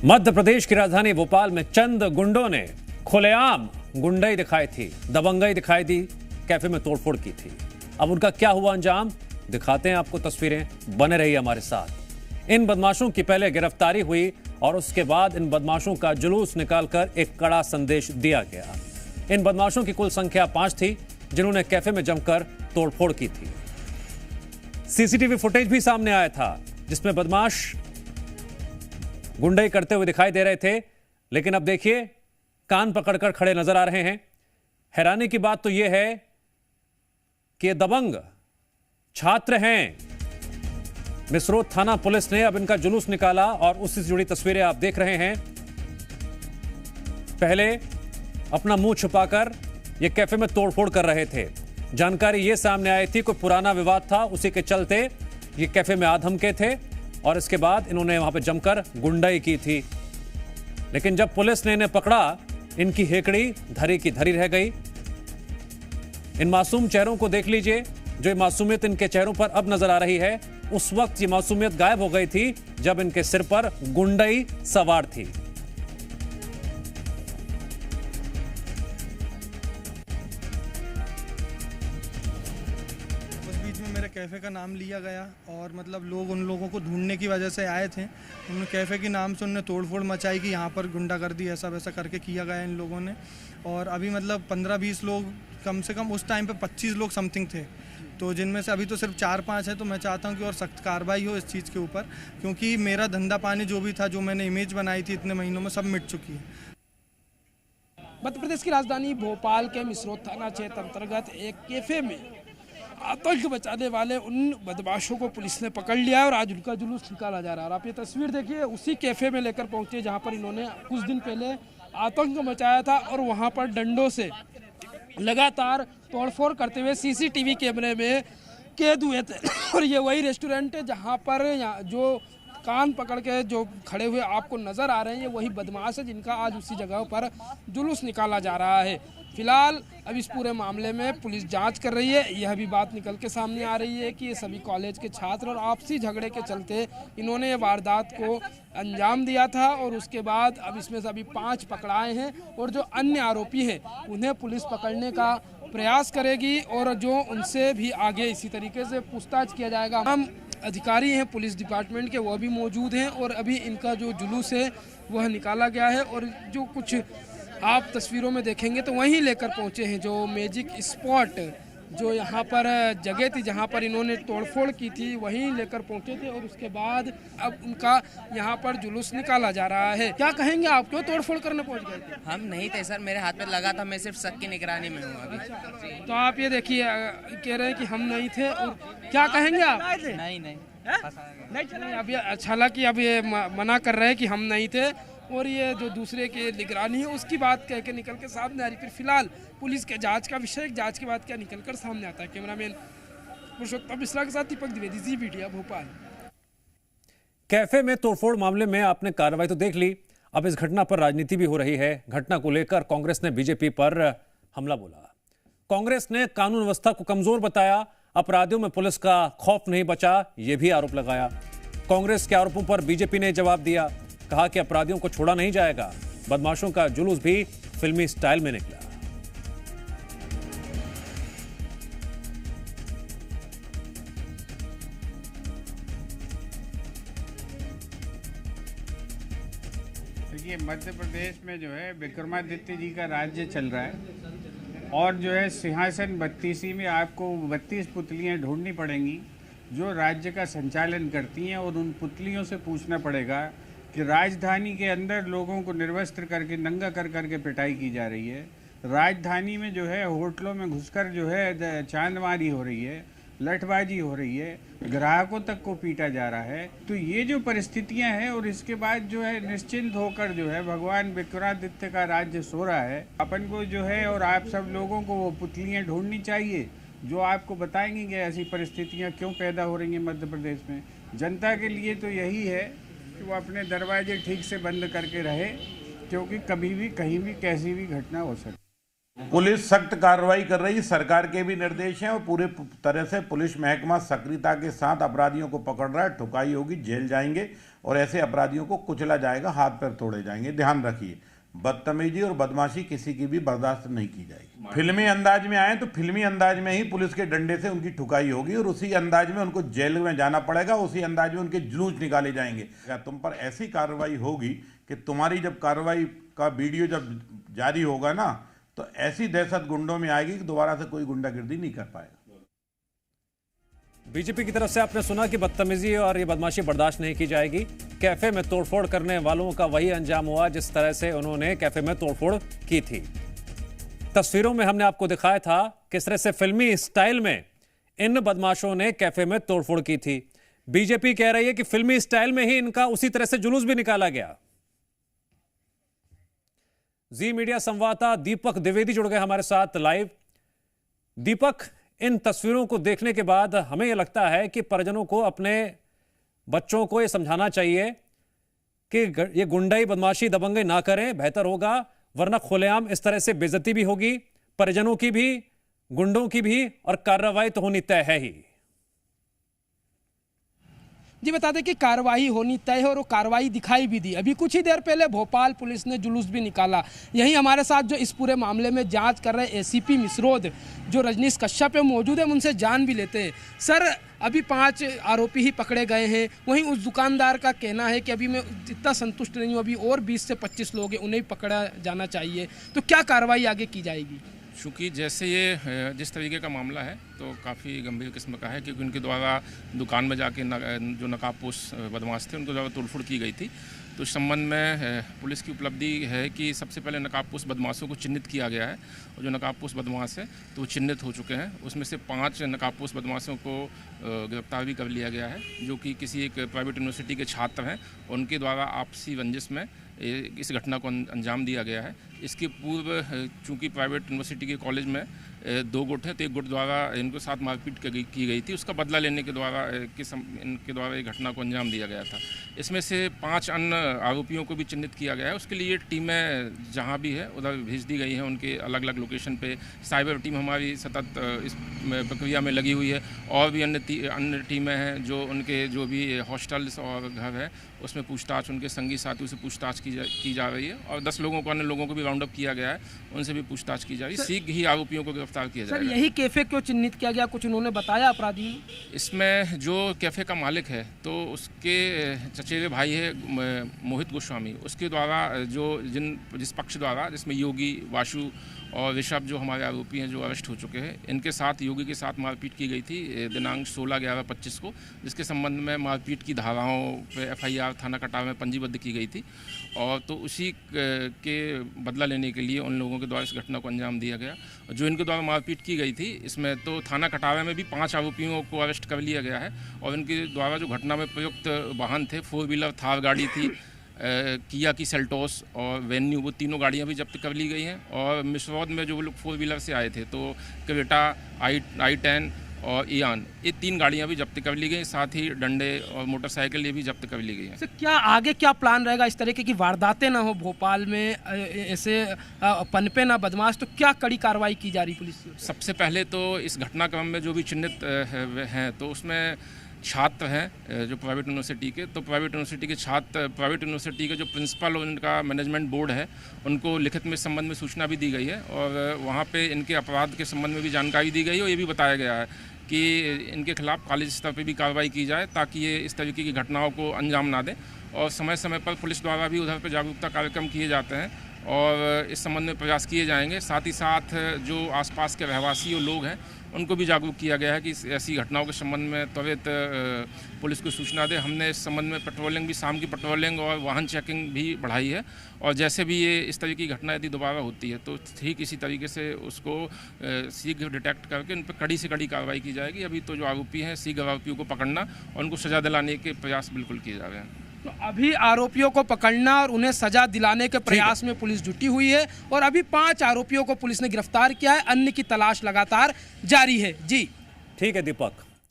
मध्य प्रदेश की राजधानी भोपाल में चंद गुंडों ने खुलेआम गुंडाई दिखाई थी, दबंगई दिखाई दी, कैफे में तोड़फोड़ की थी। अब उनका क्या हुआ अंजाम, दिखाते हैं आपको तस्वीरें, बने रहिए हमारे साथ। इन बदमाशों की पहले गिरफ्तारी हुई और उसके बाद इन बदमाशों का जुलूस निकालकर एक कड़ा संदेश दिया गया। इन बदमाशों की कुल संख्या 5 थी जिन्होंने कैफे में जमकर तोड़फोड़ की थी। सीसीटीवी फुटेज भी सामने आया था जिसमें बदमाश गुंडाई करते हुए दिखाई दे रहे थे, लेकिन अब देखिए कान पकड़कर खड़े नजर आ रहे हैं। हैरानी की बात तो यह है कि ये दबंग छात्र हैं। मिसरोद थाना पुलिस ने अब इनका जुलूस निकाला और उससे जुड़ी तस्वीरें आप देख रहे हैं। पहले अपना मुंह छुपाकर ये कैफे में तोड़फोड़ कर रहे थे। जानकारी ये सामने आई थी कोई पुराना विवाद था, उसी के चलते ये कैफे में आधमके थे और इसके बाद इन्होंने वहां पे जमकर गुंडाई की थी। लेकिन जब पुलिस ने इन्हें पकड़ा, इनकी हेकड़ी धरी की धरी रह गई। इन मासूम चेहरों को देख लीजिए, जो ये मासूमियत इनके चेहरों पर अब नजर आ रही है, उस वक्त ये मासूमियत गायब हो गई थी जब इनके सिर पर गुंडाई सवार थी। मेरे कैफ़े का नाम लिया गया और मतलब लोग उन लोगों को ढूंढने की वजह से आए थे। उन्होंने कैफ़े के नाम से उन्होंने तोड़फोड़ मचाई कि यहाँ पर गुंडागर्दी ऐसा वैसा करके किया गया इन लोगों ने। और अभी मतलब 15-20 लोग, कम से कम उस टाइम पे 25 लोग समथिंग थे, तो जिनमें से अभी तो सिर्फ 4-5 है। तो मैं चाहता हूँ कि और सख्त कार्रवाई हो इस चीज़ के ऊपर, क्योंकि मेरा धंधा पानी जो भी था, जो मैंने इमेज बनाई थी इतने महीनों में, सब मिट चुकी है। मध्य प्रदेश की राजधानी भोपाल के मिसरोद थाना क्षेत्र अंतर्गत एक कैफे में आतंक मचाने वाले उन बदमाशों को पुलिस ने पकड़ लिया है और आज उनका जुलूस निकाला जा रहा है। और आप ये तस्वीर देखिए, उसी कैफे में लेकर पहुंचे जहां पर इन्होंने कुछ दिन पहले आतंक मचाया था और वहां पर डंडों से लगातार तोड़फोड़ करते हुए सीसीटीवी कैमरे में कैद हुए थे। और ये वही रेस्टोरेंट है जहाँ पर जो कान पकड़ के जो खड़े हुए आपको नज़र आ रहे हैं, ये वही बदमाश है जिनका आज उसी जगह पर जुलूस निकाला जा रहा है। फिलहाल अब इस पूरे मामले में पुलिस जांच कर रही है। यह भी बात निकल के सामने आ रही है कि ये सभी कॉलेज के छात्र और आपसी झगड़े के चलते इन्होंने ये वारदात को अंजाम दिया था और उसके बाद अब इसमें से अभी 5 पकड़ाए हैं और जो अन्य आरोपी हैं उन्हें पुलिस पकड़ने का प्रयास करेगी और जो उनसे भी आगे इसी तरीके से पूछताछ किया जाएगा। हम अधिकारी हैं पुलिस डिपार्टमेंट के, वो भी मौजूद हैं और अभी इनका जो जुलूस है वह निकाला गया है। और जो कुछ आप तस्वीरों में देखेंगे तो वहीं लेकर पहुंचे हैं जो मैजिक स्पॉट, जो यहाँ पर जगह थी जहाँ पर इन्होंने तोड़फोड़ की थी, वहीं लेकर पहुंचे थे और उसके बाद अब उनका यहाँ पर जुलूस निकाला जा रहा है। क्या कहेंगे आप, क्यों तोड़फोड़ करने पहुंच गए थे? हम नहीं थे सर, मेरे हाथ पे लगा था, मैं सिर्फ शक की निगरानी में हूँ अभी। तो आप ये देखिए, कह रहे हैं कि हम नहीं थे, और क्या कहेंगे आप? नहीं अभी हालांकि अब ये मना कर रहे हैं कि हम नहीं थे और ये जो दूसरे के निगरानी है उसकी बात कह के निकल के सामने आ रही। फिर फिलहाल पुलिस के जांच का विषय, जांच के बाद क्या निकल कर सामने आता है। कैमरामैन पुरुषोत्तम मिश्रा के साथ दीपक द्विवेदी, जी मीडिया भोपाल। कैफे में तोड़फोड़ मामले में आपने कार्रवाई तो देख ली, अब इस घटना पर राजनीति भी हो रही है। घटना को लेकर कांग्रेस ने बीजेपी पर हमला बोला। कांग्रेस ने कानून व्यवस्था को कमजोर बताया, अपराधियों में पुलिस का खौफ नहीं बचा, यह भी आरोप लगाया। कांग्रेस के आरोपों पर बीजेपी ने जवाब दिया, कहा कि अपराधियों को छोड़ा नहीं जाएगा। बदमाशों का जुलूस भी फिल्मी स्टाइल में निकला। देखिए, मध्य प्रदेश में जो है विक्रमादित्य जी का राज्य चल रहा है और जो है सिंहासन 32 में आपको 32 पुतलियां ढूंढनी पड़ेंगी जो राज्य का संचालन करती हैं, और उन पुतलियों से पूछना पड़ेगा कि राजधानी के अंदर लोगों को निर्वस्त्र करके, नंगा कर करके पिटाई की जा रही है। राजधानी में जो है होटलों में घुसकर जो है चांदमारी हो रही है, लठबाजी हो रही है, ग्राहकों तक को पीटा जा रहा है। तो ये जो परिस्थितियां हैं, और इसके बाद जो है निश्चिंत होकर जो है भगवान विक्रमादित्य का राज्य सो रहा है। अपन को जो है और आप सब लोगों को वो पुतलियाँ ढूंढनी चाहिए जो आपको बताएंगी कि ऐसी परिस्थितियाँ क्यों पैदा हो रही हैं मध्य प्रदेश में। जनता के लिए तो यही है कि वो अपने दरवाजे ठीक से बंद करके रहे, क्योंकि कभी भी कहीं भी कैसी भी घटना हो सकती है। पुलिस सख्त कार्रवाई कर रही है, सरकार के भी निर्देश हैं और पूरे तरह से पुलिस महकमा सक्रियता के साथ अपराधियों को पकड़ रहा है। ठुकाई होगी, जेल जाएंगे और ऐसे अपराधियों को कुचला जाएगा, हाथ पैर तोड़े जाएंगे। ध्यान रखिए, बदतमीजी और बदमाशी किसी की भी बर्दाश्त नहीं की जाएगी। फिल्मी अंदाज में आए तो फिल्मी अंदाज में ही पुलिस के डंडे से उनकी ठुकाई होगी और उसी अंदाज में उनको जेल में जाना पड़ेगा, उसी अंदाज में उनके जुलूस निकाले जाएंगे। तुम पर ऐसी कार्रवाई होगी कि तुम्हारी जब कार्रवाई का वीडियो जब जारी होगा ना, तो ऐसी दहशत गुंडों में आएगी कि दोबारा से कोई गुंडागिर्दी नहीं कर पाएगा। बीजेपी की तरफ से आपने सुना कि बदतमीजी और ये बदमाशी बर्दाश्त नहीं की जाएगी। कैफे में तोड़फोड़ करने वालों का वही अंजाम हुआ जिस तरह से उन्होंने कैफे में तोड़फोड़ की थी। तस्वीरों में हमने आपको दिखाया था किस तरह से फिल्मी स्टाइल में इन बदमाशों ने कैफे में तोड़फोड़ की थी। बीजेपी कह रही है कि फिल्मी स्टाइल में ही इनका उसी तरह से जुलूस भी निकाला गया। जी मीडिया संवाददाता दीपक द्विवेदी जुड़ गए हमारे साथ लाइव। दीपक, इन तस्वीरों को देखने के बाद हमें यह लगता है कि परिजनों को अपने बच्चों को यह समझाना चाहिए कि ये गुंडाई बदमाशी दबंगई ना करें, बेहतर होगा, वरना खुलेआम इस तरह से बेइज्जती भी होगी, परिजनों की भी, गुंडों की भी, और कार्रवाई तो होनी तय है ही। जी बता दें कि कार्रवाई होनी तय है और वो कार्रवाई दिखाई भी दी। अभी कुछ ही देर पहले भोपाल पुलिस ने जुलूस भी निकाला। यहीं हमारे साथ जो इस पूरे मामले में जांच कर रहे एसीपी मिसरोद जो रजनीश कश्यप पे मौजूद है, उनसे जान भी लेते हैं। सर, अभी 5 आरोपी ही पकड़े गए हैं, वहीं उस दुकानदार का कहना है कि अभी मैं इतना संतुष्ट नहीं हूँ, अभी और 20 से 25 लोग हैं, उन्हें पकड़ा जाना चाहिए। तो क्या कार्रवाई आगे की जाएगी? चूँकि जैसे ये जिस तरीके का मामला है तो काफ़ी गंभीर किस्म का है, क्योंकि उनके द्वारा दुकान में जाके जो नकाबपोश बदमाश थे उनके द्वारा तोड़फोड़ की गई थी। तो इस संबंध में पुलिस की उपलब्धि है कि सबसे पहले नकाबपोश बदमाशों को चिन्हित किया गया है और जो नकाबपोश बदमाश है तो वो चिन्हित हो चुके हैं। उसमें से 5 नकाबपोश बदमाशों को गिरफ्तार भी कर लिया गया है, जो कि किसी एक प्राइवेट यूनिवर्सिटी के छात्र हैं। उनके द्वारा आपसी रंजिश में इस घटना को अंजाम दिया गया है। इसके पूर्व चूंकि प्राइवेट यूनिवर्सिटी के कॉलेज में 2 गुट हैं, तो एक गुट द्वारा इनको साथ मारपीट की गई थी, उसका बदला लेने के द्वारा इनके द्वारा ये घटना को अंजाम दिया गया था। इसमें से 5 अन्य आरोपियों को भी चिन्हित किया गया है। उसके लिए टीमें जहां भी है उधर भेज दी गई हैं, उनके अलग अलग लोकेशन पे। साइबर टीम हमारी सतत इस प्रक्रिया में लगी हुई है और भी अन्य टीमें हैं जो उनके जो भी हॉस्टल्स और घर है उसमें पूछताछ, उनके संगी साथियों से पूछताछ की जा रही है और 10 लोगों को, अन्य लोगों को भी राउंड अप किया गया है, उनसे भी पूछताछ की जा रही है। शीघ्र ही आरोपियों को गिरफ्तार किया जाएगा। सर, यही कैफे क्यों चिन्हित किया गया, कुछ उन्होंने बताया अपराधियों? इसमें जो कैफे का मालिक है तो उसके चचेरे भाई है मोहित गोस्वामी, उसके द्वारा जिस पक्ष द्वारा, जिसमें योगी, वाशु और ऋषभ जो हमारे आरोपी हैं जो अरेस्ट हो चुके हैं, इनके साथ, योगी के साथ मारपीट की गई थी दिनांक 16/11/25 को, जिसके संबंध में मारपीट की धाराओं पे FIR थाना कटाव में पंजीबद्ध की गई थी और तो उसी के बदला लेने के लिए उन लोगों के द्वारा इस घटना को अंजाम दिया गया। जो इनके द्वारा मारपीट की गई थी इसमें तो थाना कटावे में भी 5 आरोपियों को अरेस्ट कर लिया गया है और इनके द्वारा जो घटना में प्रयुक्त वाहन थे, 4 व्हीलर थार गाड़ी थी, किया की सेल्टोस और वेन्यू, वो तीनों गाड़ियां भी जब्त कर ली गई हैं। और मिसरौद में जो वो लोग 4 व्हीलर से आए थे तो क्रेटा, i10 और इयान, ये 3 गाड़ियां भी जब्त कर ली गई, साथ ही डंडे और मोटरसाइकिल ये भी जब्त कर ली गई हैं। क्या आगे क्या प्लान रहेगा? इस तरीके की वारदातें ना हो भोपाल में, ऐसे पनपे ना बदमाश, तो क्या कड़ी कार्रवाई की जा रही पुलिस से? सबसे पहले तो इस घटनाक्रम में जो भी चिन्हित हैं तो उसमें छात्र हैं जो प्राइवेट यूनिवर्सिटी के, तो प्राइवेट यूनिवर्सिटी के छात्र, प्राइवेट यूनिवर्सिटी के जो प्रिंसिपल और उनका मैनेजमेंट बोर्ड है उनको लिखित में इस संबंध में सूचना भी दी गई है और वहाँ पे इनके अपराध के संबंध में भी जानकारी दी गई है और ये भी बताया गया है कि इनके खिलाफ कॉलेज स्तर पर भी कार्रवाई की जाए ताकि ये इस तरीके की घटनाओं को अंजाम ना दें। और समय समय पर पुलिस द्वारा भी उधर पर जागरूकता कार्यक्रम किए जाते हैं और इस संबंध में प्रयास किए जाएंगे। साथ ही साथ जो आसपास के रहवासी और लोग हैं उनको भी जागरूक किया गया है कि ऐसी घटनाओं के संबंध में त्वरित पुलिस को सूचना दे। हमने इस संबंध में पेट्रोलिंग भी, शाम की पेट्रोलिंग और वाहन चेकिंग भी बढ़ाई है और जैसे भी ये इस तरीके की घटना यदि दोबारा होती है तो ठीक इसी तरीके से उसको शीघ्र डिटेक्ट करके उन पर कड़ी से कड़ी कार्रवाई की जाएगी। अभी तो जो आरोपी हैं शीघ्र आरोपियों को पकड़ना और उनको सजा दिलाने के प्रयास बिल्कुल किए जा रहे हैं। तो अभी आरोपियों को पकड़ना और उन्हें सजा दिलाने के प्रयास में पुलिस जुटी हुई है और अभी 5 आरोपियों को पुलिस ने गिरफ्तार किया है, अन्य की तलाश लगातार जारी है। जी ठीक है दीपक।